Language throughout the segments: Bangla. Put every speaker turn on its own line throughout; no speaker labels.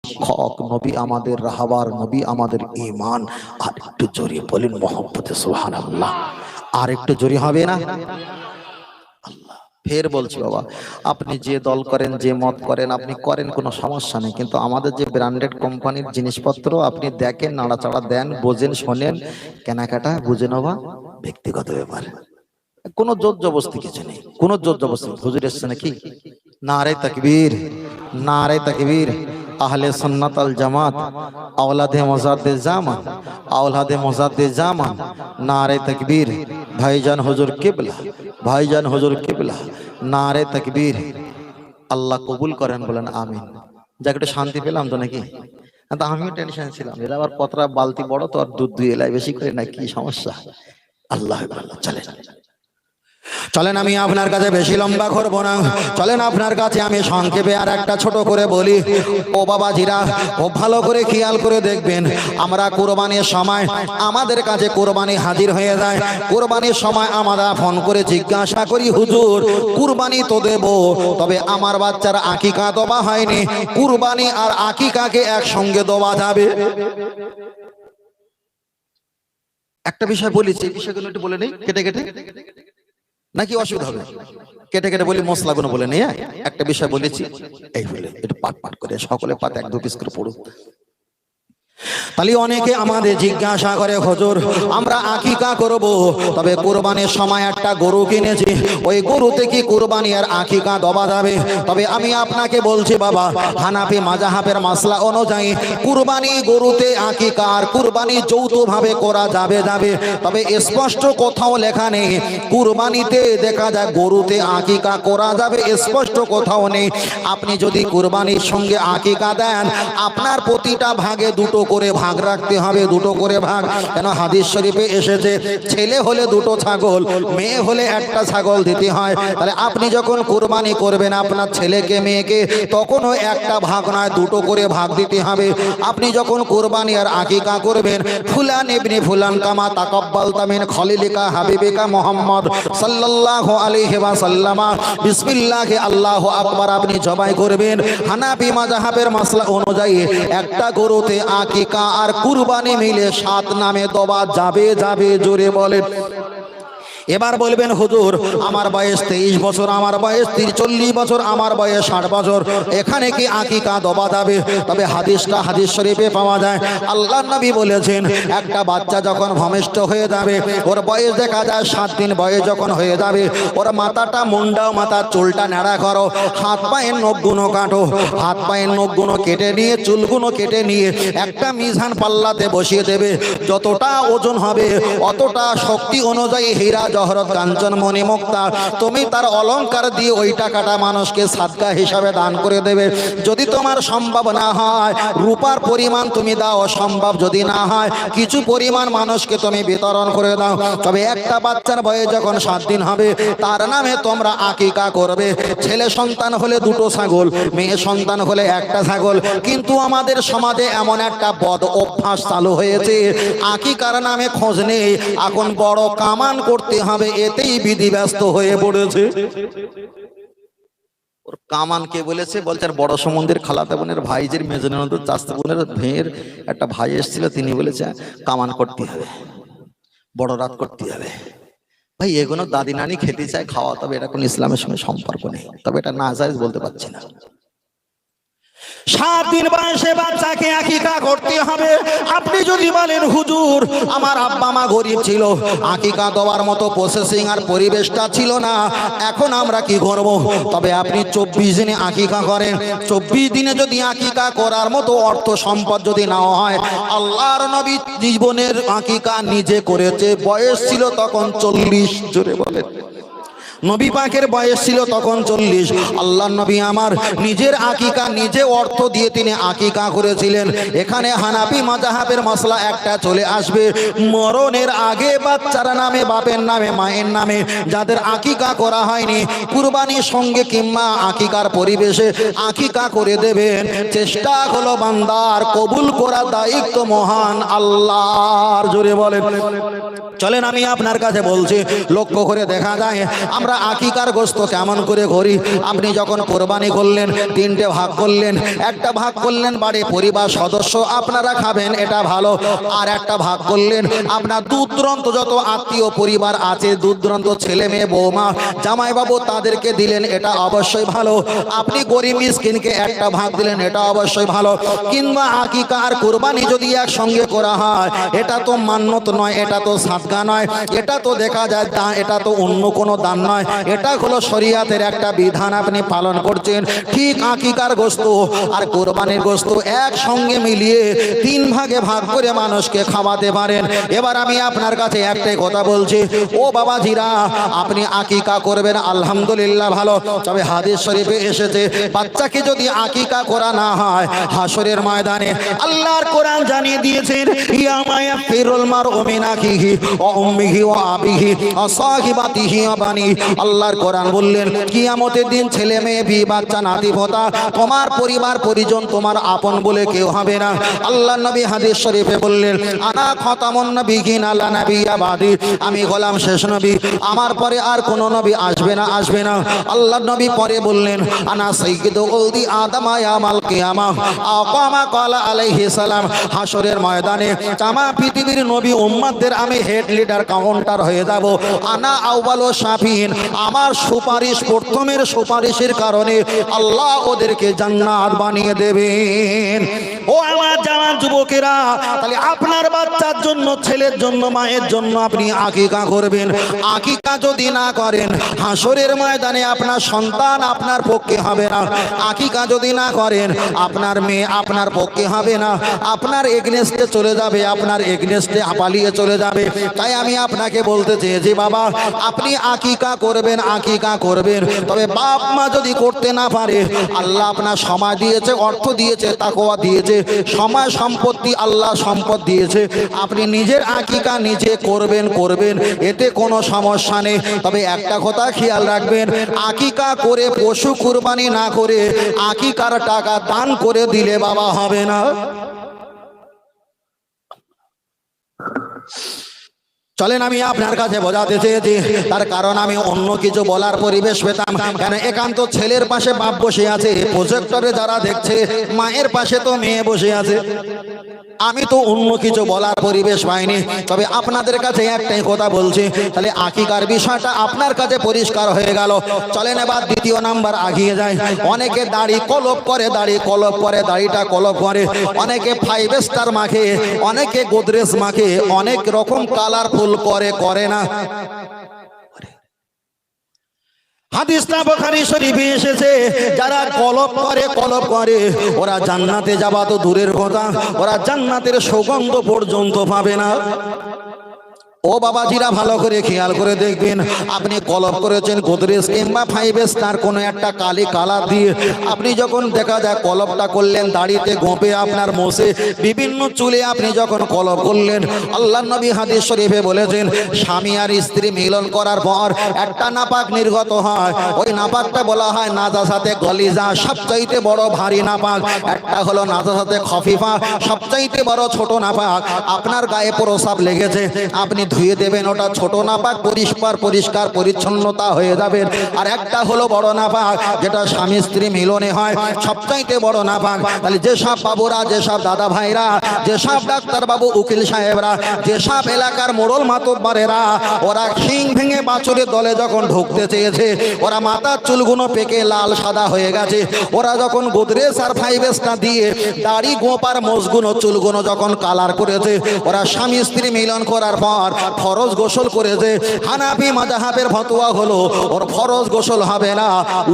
শিক্ষক, নবী আমাদের রাহবার, নবী আমাদের ঈমান। আর একটু জোরে বলেন মুহাম্মদে সুবহানাল্লাহ। আর একটু জোরে হবে না? আল্লাহ ফের বলছি বাবা, আপনি যে দল করেন, যে মত করেন, আপনি করেন, কোনো সমস্যা নেই, কিন্তু আমাদের যে ব্র্যান্ডেড কোম্পানির জিনিসপত্র আপনি দেখেন, নাড়াচাড়া দেন, বোঝেন, শোনেন, কেনাকাটা বুঝে নেওয়া ব্যক্তিগত ব্যাপার। কোনো জোর জবরদস্তি কিছু নেই, কোনো জোর জবরদস্তি। হুজুর এসছে নাকি? নারে তাকবীর, নারে তাকবীর। আহলে সুন্নাত আল জামাত, আওলাদে মুজাদ্দিদ জামান, আওলাদে মুজাদ্দিদ জামান, নারে তাকবীর। ভাইজান হুজুর কিবলা, ভাইজান হুজুর কিবলা, নারে তাকবীর। আল্লাহ কবুল করেন, বলেন আমিন। যাক একটু শান্তি পেলাম তো নাকি? তো আমিও টেনশন ছিলাম, এরা আবার কতটা বালতি বড় তো, আর দুধ দুই এলাই বেশি করে না, কি সমস্যা? আল্লাহ চলে চলেন, আমি আপনার কাছে বেশি লম্বা করব না, চলেন আপনার কাছে আমি সংক্ষেপে আর একটা ছোট করে বলি। ও বাবাজিরা, ও ভালো করে খেয়াল করে দেখবেন, আমরা কুরবানির সময় আমাদের কাছে কুরবানি হাজির হয়ে যায়। কুরবানির সময় আমরা ফোন করে জিজ্ঞাসা করি, হুজুর কুরবানি তো দেব, তবে আমার বাচ্চার আকিকা দেওয়া হয়নি, কুরবানি আর আকিকাকে একসঙ্গে দেওয়া যাবে? একটা বিষয় বলেছি, এই বিষয়গুলো একটু বলে নেই কেটে কেটে, নাকি অসুবিধা হবে? কেটে কেটে বলি, মশলাগুলো বলে নেই। একটা বিষয় বলেছি, এই বলে একটু পাট পাট করে সকলে পাট এক দু পিস করে পড়ুক। তাহলে অনেকে আমাদের জিজ্ঞাসা করে, হুজুর আমরা আকিকা করব, তবে কুরবানির সময় একটা গরু কিনেছি, ওই গরুতে কি কুরবানি আর আকিকা দেওয়া যাবে? তবে আমি আপনাকে বলছি বাবা, হানাফি মাযহাবের মাসলা অনুযায়ী কুরবানি গরুতে আকিকা আর কুরবানি যৌথভাবে করা যাবে। তবে স্পষ্ট কোথাও লেখা নেই কুরবানিতে দেখা যায় গরুতে আকিকা করা যাবে, স্পষ্ট কোথাও নেই। আপনি যদি কুরবানির সঙ্গে আকিকা দেন, আপনার প্রতিটা ভাগে দুটো করে ভাগ রাখতে হবে, দুটো করে ভাগ। কেন হাদিস শরীফে এসেছে, ছেলে হলে দুটো ছাগল, মেয়ে হলে একটা ছাগল দিতে হয়। তাহলে আপনি যখন কুরবানি করবেন আপনার ছেলেকে মেয়েকে, তখনও একটা ভাগ নয় দুটো করে ভাগ দিতে হবে। আপনি যখন কুরবানি আর আকিকা করবেন, ফুলান ইবনে ফুলান কামা তাকাব্বালতা মিন খলিলিকা হাবিবিকা মুহাম্মদ সাল্লাল্লাহু আলাইহি ওয়াসাল্লাম, বিসমিল্লাহি আল্লাহু আকবার আপনি জবাই করবেন। হানাফি মাযহাবের মাসলা অনুযায়ী একটা গরুতে আকিকা আর কুরবানি মিলে 7 নামে দেওয়া যাবে। জোরে বলেন। এবার বলবেন, হুজুর আমার বয়স 23 বছর, আমার বয়স 40 বছর, আমার বয়স 60 বছর, এখানে কি আকিকা দেওয়া যাবে? তবে হাদিসটা হাদিস শরীফে পাওয়া যায়। আল্লাহর নবী বলেছেন, একটা বাচ্চা যখন ভূমিষ্ঠ হয়ে যাবে, ওর বয়স দেখা যায় 7 দিন বয়স যখন হয়ে যাবে, ওর মাথাটা মুন্ডাও, মাথার চুলটা ন্যাড়া করো, হাত পায়ের নখগুলো কাটো, হাত পায়ের নখগুলো কেটে নিয়ে, চুলগুলো কেটে নিয়ে একটা মিজান পাল্লাতে বসিয়ে দেবে। যতটা ওজন হবে অতটা শক্তি অনুযায়ী হীরা জহরত কাঞ্চন মণি মুক্তা তুমি তার অলংকার দিয়ে ওই টাকাটা মানুষকে সাদকা হিসাবে দান করে দেবে। যদি তোমার সম্ভব না হয় রূপার পরিমাণ তুমি দাও, সম্ভব যদি না হয় কিছু পরিমাণ মানুষকে তুমি বিতরণ করে দাও। তবে একটা বাচ্চার বয়স যখন 7 দিন হবে তার নামে তোমরা আকিকা করবে। ছেলে সন্তান হলে 2টো ছাগল, মেয়ে সন্তান হলে একটা ছাগল। কিন্তু আমাদের সমাজে এমন একটা বদ অভ্যাস চালু হয়েছে, আকিকার নামে খোঁজ নেই, এখন বড় কামান করতে হবে, এতেই বিধি ব্যস্ত হয়ে পড়েছে। ওর কামান কে বলেছে? বলছে আর বড় সমুদ্রের খালাতে বোনের ভাইজের মেজনের চাস্তা বোনের ভেয়ের একটা ভাই এসেছিল, তিনি বলেছে কামান করতে হবে, বড় রাত করতে হবে। ভাই এগুলো দাদি নানি খেতে চায়, খাওয়া, তবে এটা কোন ইসলামের সঙ্গে সম্পর্ক নেই, তবে এটা নাজায়েজ বলতে পারছি না। 7 দিন বয়সে বাচ্চাকে আকিকা করতে হবে। আপনি যদি বলেন, হুজুর আমার আব্বা মা গরিব ছিল, আকিকা দেওয়ার মতো প্রসেসিং আর পরিবেশটা ছিল না, এখন আমরা কি করব? তবে আপনি 24 দিনে আকিকা করেন। 24 দিনে যদি আকিকা করার মতো অর্থ সম্পদ যদি না হয়, আল্লাহর নবী জীবনের আকিকা নিজে করেছে, বয়স ছিল তখন 40। জোরে বলেন। নবী পাকের বয়স ছিল তখন 40। আল্লাহর নবী আমার নিজের আকিকা নিজে অর্থ দিয়ে তিনি আকিকা করেছিলেন। এখানে হানাফি মাযহাবের মাসলা একটা চলে আসবে, মরণের আগে বাচ্চার নামে, বাপের নামে, মায়ের নামে যাদের আকিকা করা হয়নি, কুরবানির সঙ্গে কিংবা আকিকার পরিবেশে আকিকা করে দেবেন। চেষ্টা হলো বান্দার, কবুল করা দায়িত্ব মহান আল্লাহর। জোরে বলেন। চলেন আমি আপনার কাছে বলছি, লক্ষ্য করে দেখা যায় আমরা আকিকার গোশত কেমন করে করি। আপনি যখন কোরবানি করলেন, তিনটে ভাগ করলেন, একটা ভাগ করলেন বাড়ি পরিবার সদস্য আপনারা খাবেন, এটা ভালো। আর একটা ভাগ করলেন আপনার দূর দূরান্ত যত আত্মীয় পরিবার আছে, দূর দূরান্ত ছেলে মেয়ে বৌমা জামাইবাবু তাদেরকে দিলেন, এটা অবশ্যই ভালো। আপনি গরিব মিসকিনকে একটা ভাগ দিলেন, এটা অবশ্যই ভালো। কিংবা আকিকা আর কোরবানি যদি একসঙ্গে করা হয়, এটা তো মান্নত নয়, এটা তো সাদকা নয়, এটা তো দেখা যায় দান, এটা তো অন্য কোনো দান নয়, এটা হলো শরীয়তের একটা বিধান আপনি পালন করছেন। ঠিক আকিকার গোশত আর কোরবানির গোশত একসঙ্গে মিলিয়ে 3 ভাগে ভাগ করে মানুষকে খাওয়াতে পারেন। এবার আমি আপনার কাছে একটাই কথা বলছি, ও বাবাজিরা, আপনি আকিকা করবেন আলহামদুলিল্লাহ ভালো, তবে হাদিস শরীফে এসেছে বাচ্চাকে যদি আকিকা করা না হয়, হাসরের ময়দানে আল্লাহর কোরআন জানিয়ে দিয়েছেন, ইয়ামা ইয়াফিরুল মারউ মিন আখিহি ওয়া উম্মিহি ওয়া আবিহি ওয়া সাহিবাতিহি ওয়া বানি। আল্লাহর কোরআন বললেন কিয়ামতের দিন ছেলে মেয়ে বি বাচ্চা নাতি পোতা তোমার পরিবার পরিজন তোমার আপন বলে কেউ হবে না। আল্লাহর নবী হাদিস শরীফে বললেন, আনা খাতামুন নবিয়িন আলা নাবিয়্যা বাদি, আমি হলাম শেষ নবী, আমার পরে আর কোন নবী আসবে না, আসবে না। আল্লাহর নবী পরে বললেন, আনা সাইয়্যিদু উলদি আদম ইয়াউমাল কিয়ামাহ আকামা ক্বালা আলাইহিস সালাম, হাসরের ময়দানে তামা পৃথিবীর নবী উম্মতদের আমি হেড লিডার কাউন্টার হয়ে যাব। আনা আউয়ালু শাফিন, আমার সুপারিশ প্রথমের সুপারিশের কারণে আল্লাহ ওদেরকে জান্নাত বানিয়ে দেবেন। ও আমার জাওয়ান যুবকেরা, তাহলে আপনার বাচ্চার জন্য, ছেলের জন্য, মায়ের জন্য আপনি আকিকা করবেন। আকিকা যদি না করেন, হাসরের ময়দানে আপনার সন্তান আপনার পক্ষে হবে না। আকিকা যদি না করেন, আপনার মেয়ে আপনার পক্ষে হবে না, আপনার এগনেস্টে চলে যাবে, আপনার এগনেস্টে পালিয়ে চলে যাবে। তাই আমি আপনাকে বলতে চেয়েছি, বাবা আপনি আকিকা করবেন, আকিকা করবেন, তবে বাপ মা যদি করতে না পারে, আল্লাহ আপনার সময় দিয়েছে, অর্থ দিয়েছে, তাকওয়া দিয়েছে, সময় সম্পত্তি আল্লাহ সম্পদ দিয়েছে, আপনি নিজের আকিকা নিজে করবেন, এতে কোনো সমস্যা নেই। তবে একটা কথা খেয়াল রাখবেন, আকিকা করে পশু কুরবানি না করে আকিকার টাকা দান করে দিলে বাবা হবে না। চলেন আমি আপনার কাছে বোঝাতে চেয়েছি, তার কারণ আমি অন্য কিছু বলার পরিবেশ পেতাম। কেন একান্ত ছেলের পাশে বাপ বসে আছে, প্রজেক্টরে যারা দেখছে মায়ের পাশে তো মেয়ে বসে আছে, আমি তো অন্য কিছু বলার পরিবেশ পাইনি। তবে আপনাদের কাছে একটাই কথা বলছি, তাহলে আকিকার বিষয়টা আপনার কাছে পরিষ্কার হয়ে গেল। চলেন এবার দ্বিতীয় নাম্বার আগিয়ে যায়। অনেকে দাড়ি কলপ করে, দাড়িটা কলপ করে, অনেকে 5 স্টার মাখে, অনেকে গোদরেজ মাখে, অনেক রকম কালারফুল করে না। হাদিসটা বুখারী শরীফে এসেছে, যারা কলপ করে ওরা জান্নাতে যাওয়া তো দূরের কথা, ওরা জান্নাতের সুগন্ধ পর্যন্ত পাবে না। ও বাবাজিরা ভালো করে খেয়াল করে দেখবেন, আপনি কলপ করেছেন গোদরেজ কিংবা 5 স্টার কোনো একটা কালি কালার দিয়ে, আপনি যখন দেখা যায় কলপটা করলেন দাড়িতে, গোঁপে, আপনার মোষে, বিভিন্ন চুলে আপনি যখন কলপ করলেন, আল্লাহর নবী হাদিস শরীফে বলেছেন, স্বামী আর স্ত্রী মিলন করার পর একটা নাপাক নির্গত হয়, ওই নাপাকটা বলা হয় নাজাসাতে গলিজা, সবচাইতে বড় ভারী নাপাক। একটা হলো নাজাসাতে খফিফা, সবচাইতে বড় ছোট নাপাক। আপনার গায়ে প্রসাব লেগেছে, আপনি ধুয়ে দেবেন, ওটা ছোট নাপাক, পরিষ্কার পরিচ্ছন্নতা হয়ে যাবেন। আর একটা হলো বড় নাপাক, যেটা স্বামী স্ত্রী মিলনে হয়, সবচাইতে বড় নাপাক। তাহলে যেসব বাবুরা, যেসব দাদা ভাইরা, যেসব ডাক্তার বাবু, উকিল সাহেবরা, যেসব এলাকার মোড়ল মাতব্বরেরা, ওরা শিং ভেঙে বাছুরের দলে যখন ঢুকতে চেয়েছে, ওরা মাথার চুলগুলো পেকে লাল সাদা হয়ে গেছে, ওরা যখন গোদরেজ আর 5 স্টার দিয়ে দাড়ি গোপার মোষগুলো চুলগুলো যখন কালার করেছে, ওরা স্বামী স্ত্রী মিলন করার পর ফরজ গোসল করেছে। হানাফি মাযহাবের ফতোয়া হলো ওর ফরজ গোসল হবে না,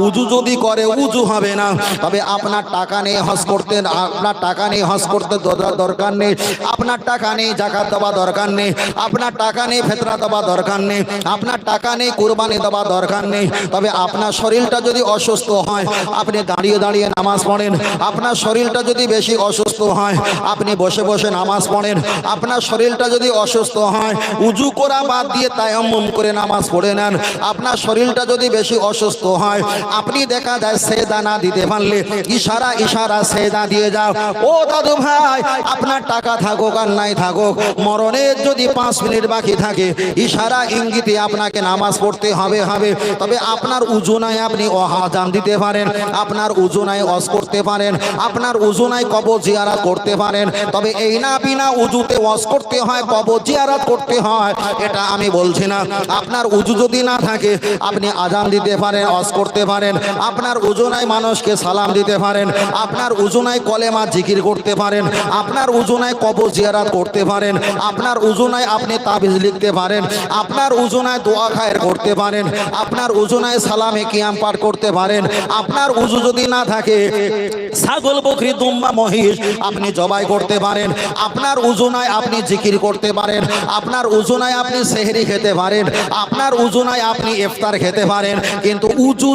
উজু যদি করে উজু হবে না। তবে আপনার টাকা নেই হজ করতে, আপনার টাকা নেই হজ করতে দরকার নেই, আপনার টাকা নেই যাকাত দেওয়া দরকার নেই, আপনার টাকা নেই ফিতরা দেওয়া দরকার নেই, আপনার টাকা নেই কুরবানি দেওয়া দরকার নেই। তবে আপনার শরীরটা যদি অসুস্থ হয়, আপনি দাঁড়িয়ে নামাজ পড়েন। আপনার শরীরটা যদি বেশি অসুস্থ হয়, আপনি বসে নামাজ পড়েন। আপনার শরীরটা যদি অসুস্থ হয়, উজু করা বাদ দিয়ে তায়াম্মুম করে নামাজ পড়ে নেন। আপনার শরীরটা যদি বেশি অসুস্থ হয়, আপনি দেখা যায় সেজদা না দিতে পারলে ইশারা সেজদা দিয়ে যাও। ও দাদু ভাই, আপনার টাকা থাকুক আর নাই থাকুক, মরণের যদি 5 মিনিট বাকি থাকে, ইশারা ইঙ্গিতে আপনাকে নামাজ পড়তে হবে। তবে আপনার উজু নাই, আপনি আযান দিতে পারেন, আপনার উজু নাই ওয়াজ করতে পারেন, আপনার উজু নাই কবর জিয়ারত করতে পারেন। তবে এই না বিনা উজুতে ওয়াজ করতে হয়, কবর জিয়ারত করতে হয়, এটা আমি বলছি না। আপনার উজু যদি না থাকে, আপনি আযান দিতে পারেন, ওয়াজ করতে পারেন। আপনার উজু নাই মানুষকে সালাম দিতে পারেন, আপনার উজু নাই কলেমা জিকির করতে পারেন, আপনার উজু নাই কবর জিয়ারত করতে পারেন, আপনার উজু নাই আপনি তাবিজ লিখতে পারেন, আপনার উজু নাই দোয়া খায়ের করতে পারেন, আপনার উজু নাই সালামে কিয়াম পাঠ করতে পারেন। আপনার উজু যদি না থাকে, ছাগল বকরি দুম্বা মহিষ আপনি জবাই করতে পারেন। আপনার উজু নাই আপনি জিকির করতে পারেন, আপনার উজু নাই আপনি সেহরি খেতে পারেন, আপনার উজু নাই আপনি ইফতার খেতে পারেন। কিন্তু উজু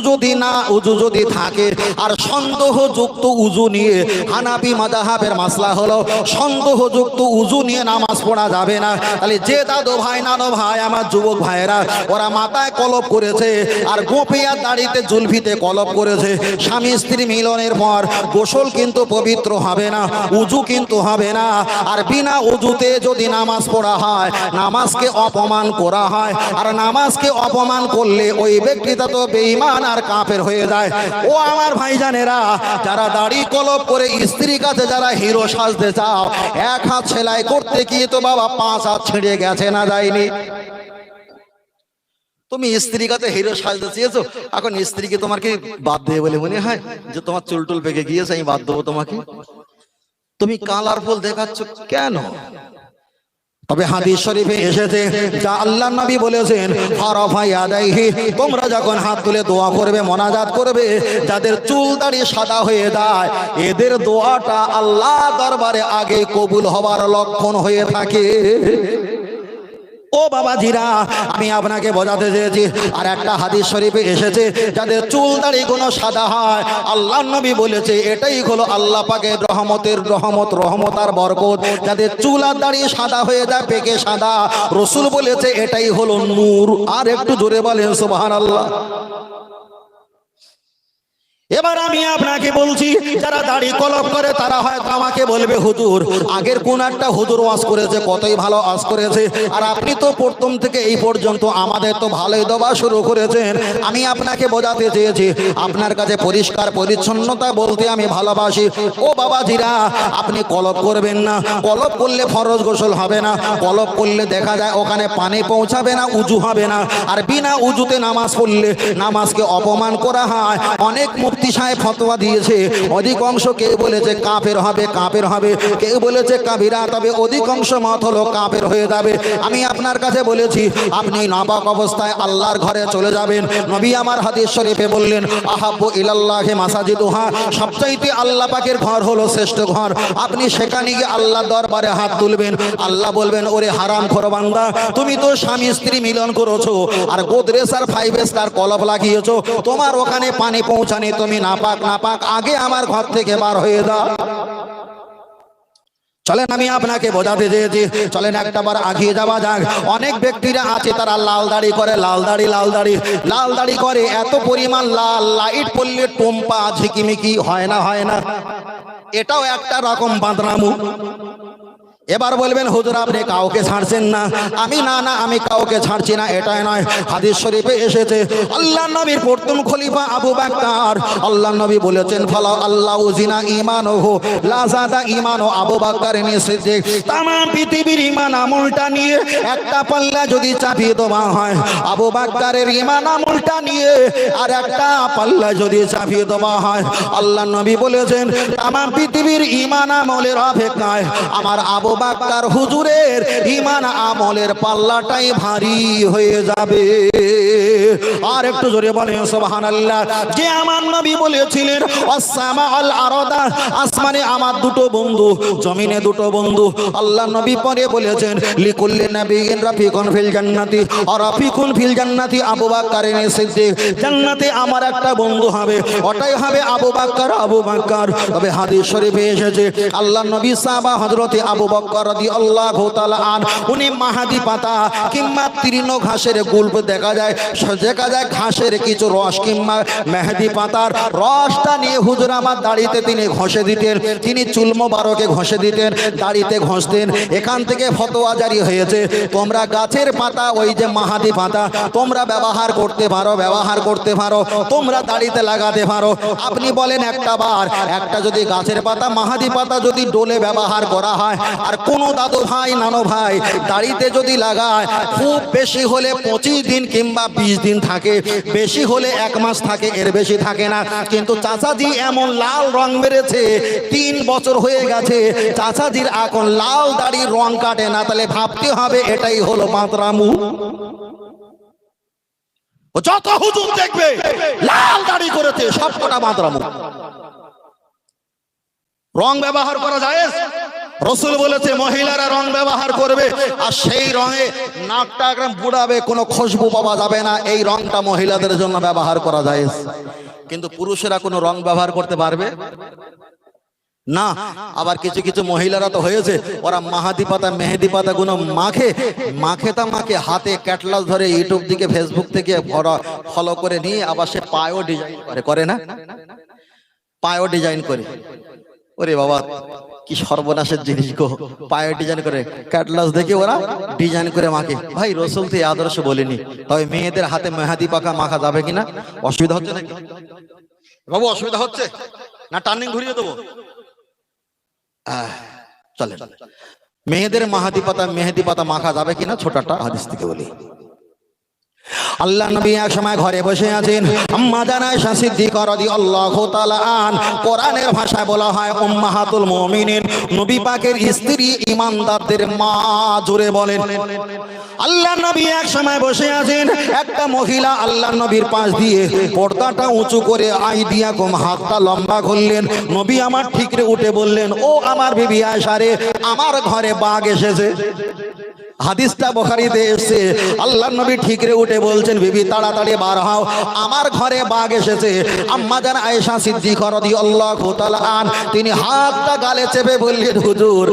যদি থাকে, আর সন্দেহযুক্ত উজু নিয়ে, হানাফি মাযহাবের মাসলা হলো সন্দেহযুক্ত উজু নিয়ে নামাজ পড়া যাবে না। তাহলে যে দাদু ভাই, নানো ভাই, আমার যুবক ভাইয়েরা, ওরা মাথায় কলপ করেছে আর গোপিয়ার দাড়িতে জুলফিতে কলপ করেছে, স্বামী স্ত্রী মিলনের পর গোসল কিন্তু পবিত্র হবে না, উজু কিন্তু হবে না। আর বিনা উজুতে যদি নামাজ পড়া হয়, নামাজকে অপমান করা হয়। আর নামাজকে অপমান করলে ওই ব্যক্তিটা তো বেঈমান আর কাফের হয়ে যায়। ও আমার ভাইজানেরা, যারা দাড়ি কলপ করে স্ত্রীর কাছে যারা হিরো সাজতে চাও, 1 হাত সেলাই করতে গিয়ে তো বাবা 5 হাত ছিঁড়ে গেছে না যায়নি? তুমি স্ত্রীর কাছে হিরো সাজতে চেয়েছো, এখন স্ত্রীকে তোমার কি বাদ দেবে বলে মনে হয় যে তোমার চুলটুল পেকে গিয়েছে, আমি বাদ দেবো তোমাকে? তুমি কালারফুল দেখাচ্ছ কেন? তবে হাদিস শরীফে এসেছে, যা আল্লাহর নবী বলেছেন, ফারাফা ইয়াদাইহি, তোমরা যখন হাত তুলে দোয়া করবে, মোনাজাত করবে, যাদের চুল দাড়ি সাদা হয়ে যায়, এদের দোয়াটা আল্লাহ দরবারে আগে কবুল হবার লক্ষণ হয়ে থাকে। ও বাবাজিরা, আমি আপনাকে বোঝাতে চেয়েছি। আর একটা হাদিস শরীফে এসেছে, যাদের চুল দাড়ি কোনো সাদা হয়, আল্লাহর নবী বলেছে এটাই হলো আল্লাহ পাকের রহমত আর বরকত। যাদের চুল আর দাড়ি সাদা হয়ে যায়, পেকে সাদা, রাসূল বলেছে এটাই হলো নূর। আর একটু জোরে বলেন সুবহানাল্লাহ। এবার আমি আপনাকে বলছি, যারা দাড়ি কলপ করে তারা হয়তো আমাকে বলবে, হুজুর আগের কোন একটা হুজুর ওয়াজ করেছে, কতই ভালো ওয়াজ করেছে, আর আপনি তো প্রথম থেকে এই পর্যন্ত আমাদের তো ভালোই দেওয়া শুরু করেছেন। আমি আপনাকে বোঝাতে চেয়েছি, আপনার কাছে পরিষ্কার পরিচ্ছন্নতা বলতে আমি ভালোবাসি। ও বাবাজিরা, আপনি কলপ করবেন না। কলপ করলে ফরজ গোসল হবে না, কলপ করলে দেখা যায় ওখানে পানি পৌঁছাবে না, উজু হবে না। আর বিনা উজুতে নামাজ পড়লে নামাজকে অপমান করা হয়। অনেক মুফতি সাহেব ফতোয়া দিয়েছে, অধিকাংশ কেউ বলেছে কাফের হবে, কেউ বলেছে কাবিরা, তবে অধিকাংশ মত হলো কাফের হয়ে যাবে। আমি আপনার কাছে বলেছি, আপনি নাপাক অবস্থায় আল্লাহর ঘরে চলে যাবেন। নবী আমার হাদিস শরীফে বললেন, আহাব্বু ইলাল্লাহি মাসাজিদুহা, সবচাইতে আল্লাহ পাকের ঘর হলো শ্রেষ্ঠ ঘর। আপনি সেখানে গিয়ে আল্লাহর দরবারে হাত তুলবেন, আল্লাহ বলবেন, ওরে হারামখোর বান্দা, তুমি তো স্বামী স্ত্রী মিলন করেছো আর গোদরেজ আর 5 স্টার কলপ লাগিয়েছো, তোমার ওখানে পানি পৌঁছানি, তুমি নাপাক, আগে আমার ঘর থেকে বার হয়ে যাও। চলেন আমি আপনাকে বোঝাতে চেয়েছি, চলেন একটাবার আগিয়ে যাওয়া যাক। অনেক ব্যক্তিরা আছে, তারা লাল দাড়ি করে, লাল দাড়ি করে, এত পরিমাণ লাল, লাইট পড়লে টোম্পা ঝিকিমিকি হয় না, এটাও একটা রকম বাঁদরামু। এবার বলবেন, হুজুর আপনি কাউকে ছাড়ছেন না। আমি কাউকে ছাড়ছি না, এটাই নয়। হাদিস শরীফে এসেছে, আল্লাহর নবীর প্রথম খলিফা আবু বকর, আল্লাহর নবী বলেছেন, ফালা আল্লাহু জিনা ঈমানুহু লা যাদা ঈমানু আবু বকরের সিদ্দিক। तमाम পৃথিবীর ঈমান আমলটা নিয়ে একটা পাল্লা যদি চাপিয়ে দেওয়া হয়, আবু বকরের ঈমান আমলটা নিয়ে আর একটা পাল্লা যদি চাপিয়ে দেওয়া হয়, আল্লাহর নবী বলেছেন, तमाम পৃথিবীর ঈমান আমলের অপেক্ষায় আমার আবু বকর হুজুরের ঈমান আমলের পাল্লাটাই ভারী হয়ে যাবে। আর একটু জোরে বলেন সুবহানাল্লাহ। যে আমার নবী বলেছিলেন আসসামা আল আরাদা, আসমানে আমার দুটো বন্ধু, জমিনে দুটো বন্ধু। আল্লাহ নবী পরে বলেছেন লিকুল্লি নাবিয়্যিন রাফিকুন ফিল জান্নাতি আর রাফিকুন ফিল জান্নাতি আবু বকর সিদ্দিক। জান্নাতে আমার একটা বন্ধু হবে, ওটাই হবে আবু বকর। আবু বকর, তবে হাদিস শরীফে এসেছে আল্লাহ নবী সাহাবা হযরতে আবু বকর রাদিয়াল্লাহু তাআলা আন, উনি মাহাদি পাতা কিংবা তৃণ ঘাসের গুল্প দেখা যায় ঘাসের কিছু রস কিংবা মেহেদি পাতার রসটা নিয়ে হুজুর আমার দাড়িতে তিনি ঘষে দিতেন, তিনি চুল মোবারকে ঘষে দিতেন, দাড়িতে ঘষতেন। এখান থেকে ফতোয়া জারি হয়েছে তোমরা গাছের পাতা, ওই যে মাহাদি পাতা তোমরা ব্যবহার করতে পারো, তোমরা দাড়িতে লাগাতে পারো। আপনি বলেন একটা বার একটা যদি গাছের পাতা মাহাদি পাতা যদি ডোলে ব্যবহার করা হয় আর কোনো দাদু ভাই নানো ভাই দাড়িতে যদি লাগায়, খুব বেশি হলে 25 দিন কিংবা 20 দিন থাকে, বেশি হলে 1 মাস থাকে, এর বেশি থাকে না। কিন্তু চাচাজি এমন লাল রং মেরেছে, 3 বছর হয়ে গেছে চাচাজির এখন লাল দাড়ির রং কাটে না। তাহলে ভাবতে হবে এটাই হলো মাতরামু। যত হুজুর দেখবে লাল দাড়ি করেছে সবকটা মাতরামু। রং ব্যবহার করা যায়, রসুল বলেছে মহিলারা রং ব্যবহার করবে আর সেই রঙে নাকটা একদম বুড়াবে, কোনো খুশবু পাওয়া যাবে না। এই রংটা মহিলাদের জন্য ব্যবহার করা যায়, কিন্তু পুরুষেরা কোনো রং ব্যবহার করতে পারবে না। আবার কিছু কিছু মহিলারা তো হয়েছে ওরা মাহাদি পাতা মেহেদি পাতা গুলো মাখে হাতে ক্যাটলাস ধরে ইউটিউব থেকে ফেসবুক থেকে ফলো করে নিয়ে আবার সে পায়ও ডিজাইন করে না, পায়ও ডিজাইন করে। ওরে বাবা কি সর্বনাশের জিনিস গো, পায়ে ডিজাইন করে ক্যাটলাস দেখে ওরা ডিজাইন করে মাখে। ভাই রসুল তো এই আদর্শ বলেনি। তবে মেয়েদের হাতে মেহাদি পাকা মাখা যাবে কিনা, অসুবিধা হচ্ছে নাকি বাবু? অসুবিধা হচ্ছে না? টার্নিং ঘুরিয়ে দেবো? চলে, মেয়েদের মেহেদি পাতা মাখা যাবে কিনা ছোটটা হাদিস থেকে বলি। আল্লাহ নবী এক সময় ঘরে বসে আছেন, আম্মা জান আয়েশা সিদ্দিকা রাদিয়াল্লাহু তাআলা আন, কোরআনের ভাষায় বলা হয় উম্মাহাতুল মুমিনিন, নবী পাকের স্ত্রী, ঈমানদারদের মা। জোরে বলেন। আল্লাহ নবী এক সময় বসে আছেন, একটা মহিলা আল্লাহ নবীর পাশ দিয়ে পর্দাটা উঁচু করে আইদিয়াকুম, হাতটা লম্বা করলেন। নবী আমার ঠিকরে উঠে বললেন, ও আমার বিবি আয়েশা রে, আমার ঘরে বাঘ এসেছে। হাদিসটা বুখারীতে এসেছে। আল্লাহ নবী ঠিকরে উঠে বলছেন, বিবি তাড়াতাড়ি বার হও, আমার ঘরে বাঘ এসেছে। আম্মা জান আয়েশা সিদ্দিকা রাদিয়াল্লাহু তাআলা আন, তিনি হাতটা গালে চেপে বললেন, হুজুর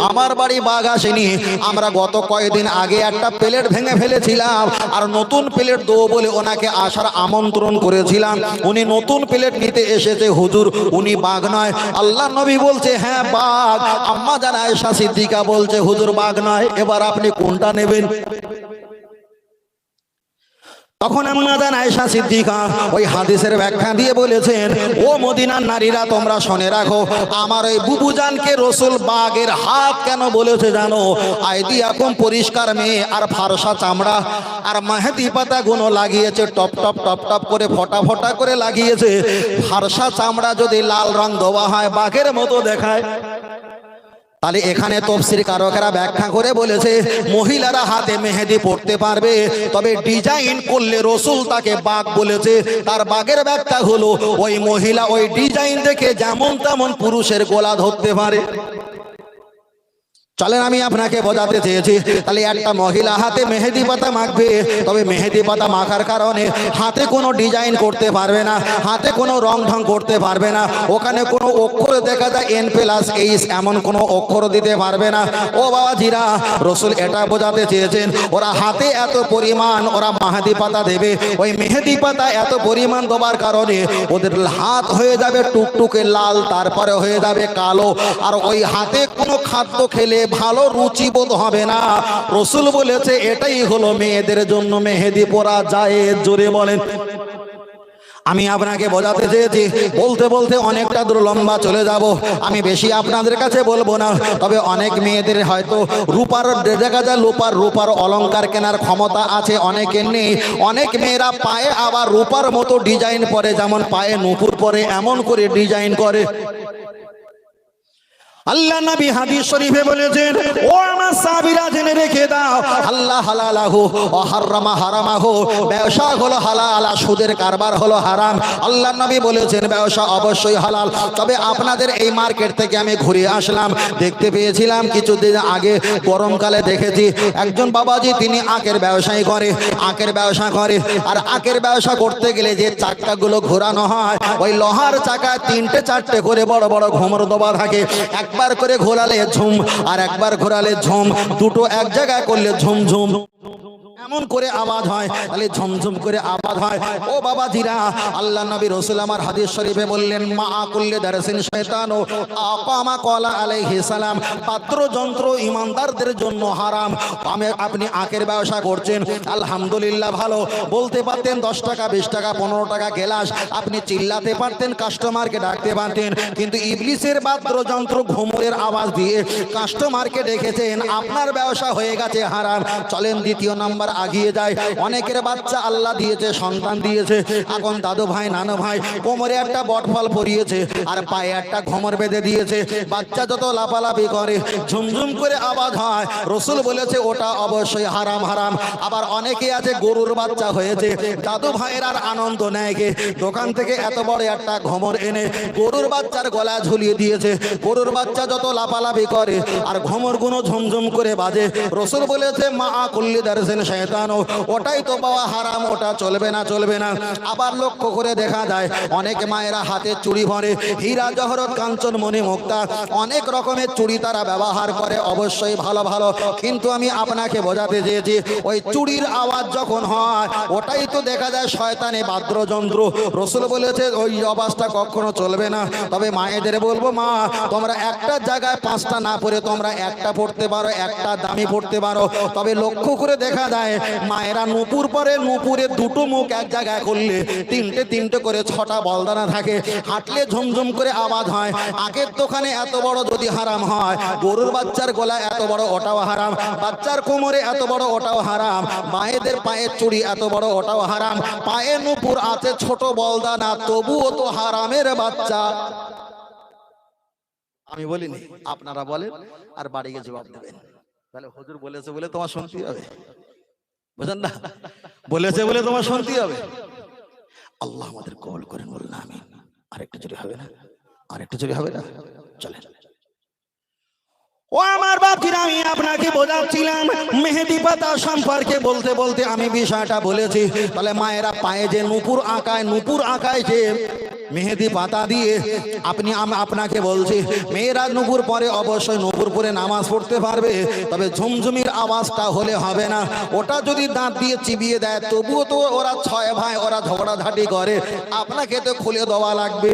আমার বাড়ি বাঘ আসেনি, আমরা গত কয়েকদিন আগে একটা প্লেট ভেঙে ফেলেছিলাম আর নতুন প্লেট দেবো বলে ওনাকে আসার আমন্ত্রণ করেছিলাম, উনি নতুন প্লেট নিতে এসেছে, হুজুর উনি বাঘ নয়। আল্লাহ নবী বলছে, হ্যাঁ বাঘ। আম্মা জান আয়েশা সিদ্দিকা বলছে, হুজুর বাঘ নয়, এবার আপনি কোনটা নেবেন? তখন আম্মা জান আয়েশা সিদ্দিকা ওই হাদিসের ব্যাখ্যা দিয়ে বলেছেন, ও মদিনার নারীরা তোমরা শুনে রাখো, আমার ওই বুবুজানকে রসুল বাঘের হাত কেন বলেছে জানো? আইদিয়াকুম পরিষ্কার মেয়ে আর ফারসা চামড়া আর মেহেদি পাতা গুলো লাগিয়েছে, টপ টপ টপ টপ করে ফোটা ফোটা করে লাগিয়েছে। ফারসা চামড়া যদি লাল রং দেওয়া হয় বাঘের মতো দেখায়। তাহলে এখানে তাফসীর কারকেরা ব্যাখ্যা করে বলেছে মহিলারা হাতে মেহেদি পড়তে পারবে, তবে ডিজাইন করলে রসুল তাকে বাঘ বলেছে। তার বাঘের ব্যাখ্যা হলো ওই মহিলা ওই ডিজাইন দেখে যেমন তেমন পুরুষের গলা ধরতে পারে। চলেন আমি আপনাকে বোঝাতে চেয়েছি, তাহলে একটা মহিলা হাতে মেহেদি পাতা মাখবে, তবে মেহেদি পাতা মাখার কারণে হাতে কোনো ডিজাইন করতে পারবে না, হাতে কোনো রং ঢং করতে পারবে না, ওখানে কোনো অক্ষর দেখা যায় N+H এমন কোনো অক্ষর দিতে পারবে না। ও বাবাজিরা, রসুল এটা বোঝাতে চেয়েছেন ওরা হাতে এত পরিমাণ ওরা মেহেদি পাতা দেবে, ওই মেহেদি পাতা এত পরিমাণ দেওয়ার কারণে ওদের হাত হয়ে যাবে টুকটুকে লাল, তারপরে হয়ে যাবে কালো, আর ওই হাতে কোনো খাদ্য খেলে ভালো রুচি বোধ হবে না। রসুল বলেছে এটাই হলো মেয়েদের জন্য মেহেদি পরা যায়। জোরে বলেন। আমি আপনাকে বোঝাতে চেয়েছি, বলতে বলতে অনেকটা দূর লম্বা চলে যাব, আমি বেশি আপনাদের কাছে বলবো না। তবে অনেক মেয়েদের হয়তো রূপার দেখা যায় রূপার অলংকার কেনার ক্ষমতা আছে, অনেকের নেই। অনেক মেয়েরা পায়ে আবার রূপার মতো ডিজাইন পরে, যেমন পায়ে নুপুর পরে এমন করে ডিজাইন করে। আল্লাহ নবী হাদিস শরীফে বলেছেন, ও আমার সাহাবীরা জেনে রেখে দাও, আল্লাহ হালালাহু ওয়া হারামা হারামাহু, ব্যবসা হলো হালাল আর সুদের কারবার হলো হারাম। আল্লাহ নবী বলেছেন ব্যবসা অবশ্যই হালাল। তবে আপনাদের এই মার্কেট থেকে আমি ঘুরে আসলাম, দেখতে পেয়েছিলাম কিছুদিন আগে গরমকালে দেখেছি একজন বাবাজি, তিনি আখের ব্যবসায়ী করে, আখের ব্যবসা করে। আর আখের ব্যবসা করতে গেলে যে চাকাগুলো ঘোরানো হয়, ওই লোহার চাকায় 3টে 4টে করে বড় বড় ঘুমর দবা থাকে। একবার করে ঘোরালে ঝুম, আর একবার ঘোরালে ঝুম, দুটো এক জায়গায় করলে ঝুম ঝুম এমন করে আওয়াজ হয়, তাহলে ঝুমঝুম করে আওয়াজ হয়। ও বাবাজিরা, আল্লাহ নবী রাসূল আমার হাদিস শরীফে বললেন, মা কুল্লি দারসিন শয়তানু আকামা ক্বালা আলাইহিস সালাম, পাত্রযন্ত্র ইমানদারদের জন্য হারাম। আপনি আখের ব্যবসা করছেন, আলহামদুলিল্লাহ ভালো, বলতে পারতেন 10 টাকা 20 টাকা 15 টাকা গ্লাস, আপনি চিল্লাতে পারতেন, কাস্টমারকে ডাকতে পারতেন, কিন্তু ইবলিসের বাদ্যযন্ত্র ঘুমরের আওয়াজ দিয়ে কাস্টমারকে ডেকেছেন, আপনার ব্যবসা হয়ে গেছে হারাম। চলেন দ্বিতীয় নাম্বার আগিয়ে যায়। অনেকের বাচ্চা আল্লাহ দিয়েছে, সন্তান দিয়েছে, এখন দাদু ভাই নানু ভাই কোমরে একটা বটফল পরিয়েছে আর পায়ে একটা ঘুমর বেঁধে দিয়েছে। বাচ্চা যত লাফালাফি করে, ঝুমঝুম করে আওয়াজ হয়, রাসূল বলেছে ওটা অবশ্যই হারাম হারাম। আবার অনেকে আছে গরুর বাচ্চা হয়েছে, দাদু ভাইয়ের আর আনন্দ নেয় কে, দোকান থেকে এত বড় একটা ঘুমর এনে গরুর বাচ্চার গলা ঝুলিয়ে দিয়েছে। গরুর বাচ্চা যত লাফালাফি করে আর ঘুমর গুলো ঝুমঝুম করে বাজে, রাসূল বলেছে মা কুল্লি দারসিন শয়তানু, ওটাই তো বাবা হারাম, ওটা চলবে না চলবে না। আবার লক্ষ্য করে দেখা যায় অনেক মায়েরা হাতে চুড়ি ভরে, হীরা জহরত কাঞ্চন মণি মুক্তা অনেক রকমের চুড়ি তারা ব্যবহার করে, অবশ্যই ভালো ভালো, কিন্তু আমি আপনাকে বোঝাতে চেয়েছি ওই চুড়ির আওয়াজ যখন হয় ওটাই তো দেখা যায় শয়তানি বাদ্যযন্ত্র। রাসূল বলেছে ওই আওয়াজটা কখনো চলবে না। তবে মায়েদের বলবো, মা তোমরা একটা জায়গায় 5টা না পড়ে তোমরা একটা পড়তে পারো, একটা দামি পড়তে পারো। তবে লক্ষ্য করে দেখা যায় মায়েরা নূপুর পরে, নূপুরের দুটো মুখ এক জায়গায় করলে 3টে করে 6টা বলদানা থাকে, হাঁটলে ঝুমঝুম করে আওয়াজ হয়। আগের দোকানে এত বড় যদি হারাম হয়, গরুর বাচ্চার গলা এত বড়, ওটাও হারাম। বাচ্চার কোমরে এত বড়, ওটাও হারাম। মায়েদের পায়ের চুড়ি এত বড়, ওটাও হারাম। পায়ে নূপুর আছে, ছোট বলদানা, তবুও তো হারামের বাচ্চা। আমি বলিনি, আপনারা বলেন আর বাড়ি গিয়ে জবাব দেবেন। তাহলে হুজুর বলেছে বলে তোমার শুনতে হবে, বুঝেন না, বলেছে বলে তোমার শুনতে হবে। আল্লাহ আমাদের কবুল করেন, বলুন আমিন। আরেকটু জোরে হবে না, আরেকটু জোরে হবে না, চলে। ও আমার বাপজিরা, আমি আপনাকে বোঝাচ্ছিলাম মেহেদি পাতা সম্পর্কে বলতে বলতে আমি বিষয়টা বলেছি। তাহলে মায়েরা পায়ে যে নূপুর আঁকায়, নূপুর আঁকায় যে মেহেদি পাতা দিয়ে, আপনাকে বলছি মেয়েরা নূপুর পরে অবশ্যই নূপুর পরে নামাজ পড়তে পারবে, তবে ঝুমঝুমির আওয়াজটা হলে হবে না। ওটা যদি দাঁত দিয়ে চিবিয়ে দেয় তবুও তো ওরা 6 ভাই, ওরা ঝগড়াঝাটি করে, আপনাকে তো খুলে দেওয়া লাগবে।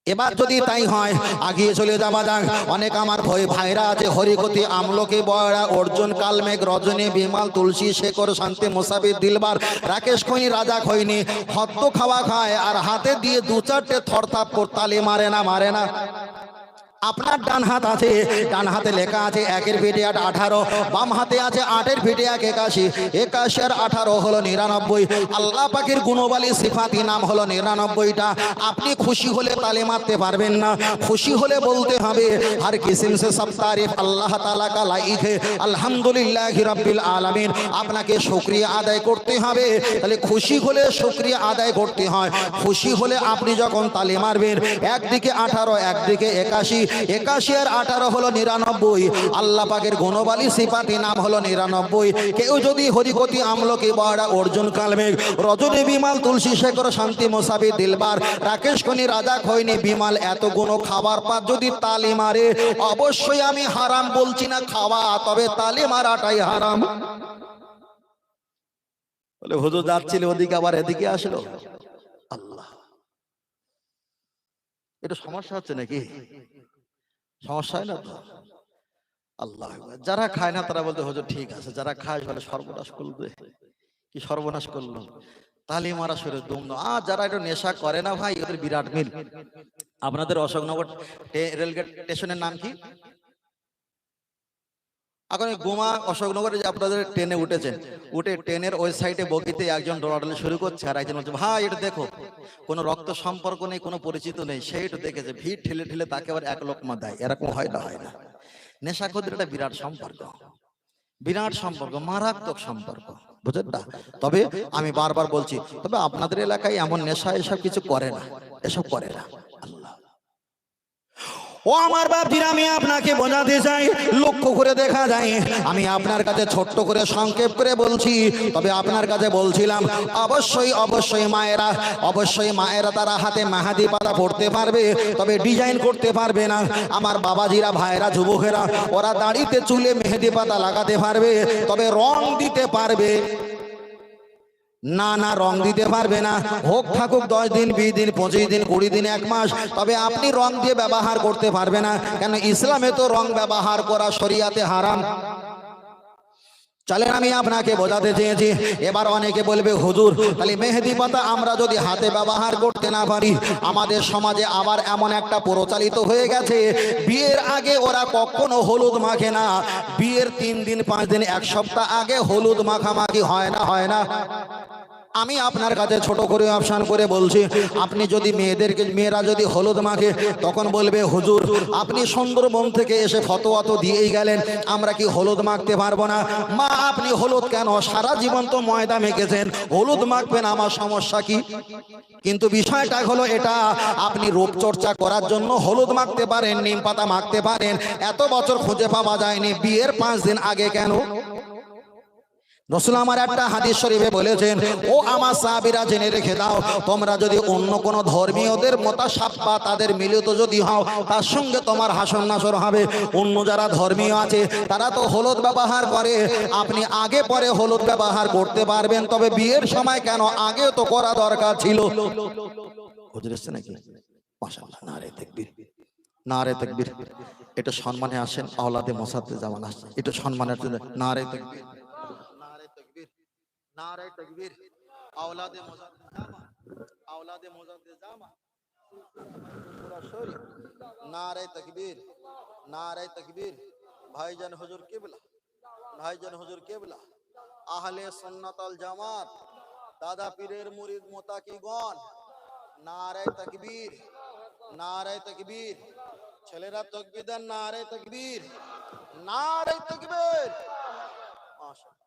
এবার যদি তাই হয় আগিয়ে চলে যাওয়া যাক। অনেক আমার ভাইরা আছে, হরিকতি, আমলকি, বয়রা, অর্জুন, কালমেঘ, রজনী, বিমাল, তুলসী, শেখর, শান্তি, মুসাফির, দিলবার, রাকেশ খৈনি, রাজা খৈনি, হদ্দ খাওয়া খায় আর হাতে দিয়ে 2-4টে থরথাপ তালি মারে না, মারে না। আপনার ডান হাত আছে, ডান হাতে লেখা আছে 1-এর ফিটে 8 18, বাম হাতে আছে 8-এর ফিটে 1 81, 81 আর 18 হলো 99। আল্লাহ পাকের গুণবালী সিফাতি নাম হলো 99টা। আপনি খুশি হলে তালে মারতে পারবেন না, খুশি হলে বলতে হবে হর কিসম সে সব তারিফ আল্লাহ তাআলা কা লাইক হে, আলহামদুলিল্লাহি রাব্বিল আলামিন। আপনাকে শুকরিয়া আদায় করতে হবে। তাহলে খুশি হলে শুকরিয়া আদায় করতে হয়। খুশি হলে আপনি যখন তালে মারবেন, একদিকে 18 একদিকে 81, 81 আর 18 হলো 99। আল্লাহ পাকের গুণবালী সিফাতি নাম হলো 99। কেউ যদি হরিকতি, আমলকি, বয়রা, অর্জুন, কালমেঘ, রজনী, বিমাল, তুলসী, শেখর, শান্তি, মুসাফির, দিলবার, রাকেশ খনি, রাজা খৈনি, বিমাল এত গুণ খাবার পর যদি তালি মারে, অবশ্যই আমি হারাম বলছি না খাওয়া, তবে তালি মারাটাই হারাম। বলে হুজুর যাচ্ছিল ওদিকে আবার এদিকে আসলো, আল্লাহ, এটা সমস্যা হচ্ছে নাকি? সমস্যা হয় না তো? আল্লাহ, যারা খায় না তারা বলতে হুজুর ঠিক আছে, যারা খায় বলে সর্বনাশ করবে। কি সর্বনাশ করলো? তালি মারা শুরু দুম। আর যারা একটু নেশা করে না ভাই, ওদের বিরাট মিল। আপনাদের অশোকনগর রেলগেট স্টেশনের নাম কি? এখন এই গোমা অশোকনগরে যে আপনাদের ট্রেনে উঠেছেন, উঠে ট্রেনের ওই সাইডে বগিতে একজন দৌড়াদৌড়ি শুরু করছে, আর একজন বলছে ভাই এটা দেখো, কোনো রক্ত সম্পর্ক নেই, কোনো পরিচিত নেই, সেই একটু দেখেছে, ভিড় ঠেলে ঠেলে তাকে আবার এক লোকমা দেয়। এরকম হয় না? হয় না? নেশাখোরদের একটা বিরাট সম্পর্ক, বিরাট সম্পর্ক, মারাত্মক সম্পর্ক, বুঝলেন না? তবে আমি বারবার বলছি, তবে আপনাদের এলাকায় এমন নেশা এসব কিছু করে না, এসব করে না। আল্লাহ
ও আমার বাপজিরা, আমি আপনাকে বোঝাতে চাই, লক্ষ্য করে দেখা যায়, আমি আপনার কাছে ছোট্ট করে সংক্ষেপ করে বলছি, তবে আপনার কাছে বলছিলাম অবশ্যই অবশ্যই মায়েরা, অবশ্যই মায়েরা তারা হাতে মেহেদি পাতা পড়তে পারবে, তবে ডিজাইন করতে পারবে না। আমার বাবাজিরা, ভাইরা, যুবকেরা, ওরা দাড়িতে চুলে মেহেদি পাতা লাগাতে পারবে, তবে রং দিতে পারবে না? না, রং দিতে পারবে না। হোক থাকুক 10 দিন, 20 দিন, 25 দিন, 20 দিন, 1 মাস, তবে আপনি রং দিয়ে ব্যবহার করতে পারবে না। কেন? ইসলামে তো রং ব্যবহার করা শরিয়াতে হারাম। চলেন, আমি আপনাকে বোঝাতে চেয়েছি। এবার অনেকে বলবে হুজুর, তাহলে মেহেদি পাতা আমরা যদি হাতে ব্যবহার করতে না পারি, আমাদের সমাজে আবার এমন একটা প্রচলিত হয়ে গেছে, বিয়ের আগে ওরা কখনো হলুদ মাখে না, বিয়ের 3 দিন, 5 দিন, 1 সপ্তাহ আগে হলুদ মাখামাখি হয় না? হয় না? আমি আপনার কাছে ছোট করে অপশন করে বলছি, আপনি যদি মেয়েরা যদি হলুদ মাখে, তখন বলবে হুজুর আপনি সুন্দরবন থেকে এসে ফতোয়া তো দিয়েই গেলেন, আমরা কি হলুদ মাখতে পারবো না? মা, আপনি হলুদ কেন, সারা জীবন তো ময়দা মেখেছেন, হলুদ মাখবেন, আমার সমস্যা কি? কিন্তু বিষয়টা হলো এটা, আপনি রূপচর্চা করার জন্য হলুদ মাখতে পারেন, নিম পাতা মাখতে পারেন, এত বছর খুঁজে পাওয়া যায়নি, বিয়ের 5 দিন আগে কেন? রাসূল আমার একটা হাদিস শরীফে বলেছেন, ও আমার সাহাবীরা জেনে রেখে দাও, তোমরা যদি অন্য কোন ধর্মীয়দের মুতাশাব্বা তাদের মিলিত যদি হও, তার সঙ্গে তোমার হাসর নাসর হবে। অন্য যারা ধর্মীয় আছে তারা তো হলুদ ব্যবহার করে, আপনি আগে পরে হলুদ ব্যবহার করতে পারবেন, তবে বিয়ের সময় কেন? আগে তো করা দরকার ছিল। হুজুর এসেছে নাকি? মাশাআল্লাহ, নারে তাকবীর, নারে তাকবীর। এটা সম্মানে আসেন, আওলাদে মোসাদ্দেদ জামান আসছে, এটা সম্মানের জন্য নারে তাকবীর, নারে তাকবীর, নারে তাকবীর। আওলাদে মোসাদ্দেদ জামান, আওলাদে মোসাদ্দেদ জামান, পুরা শরীফ, নারে তাকবীর, নারে তাকবীর। ভাইজান হুজুর কিবলা, ভাইজান হুজুর কিবলা, আহলে সুন্নাত ওয়াল জামাত, দাদা পীরের মুরিদ মুতাকিগণ, নারে তাকবীর, নারে তাকবীর। ছেলেরা তাকবীর দেন, নারে তাকবীর, নারে তাকবীর। মাশাআল্লাহ।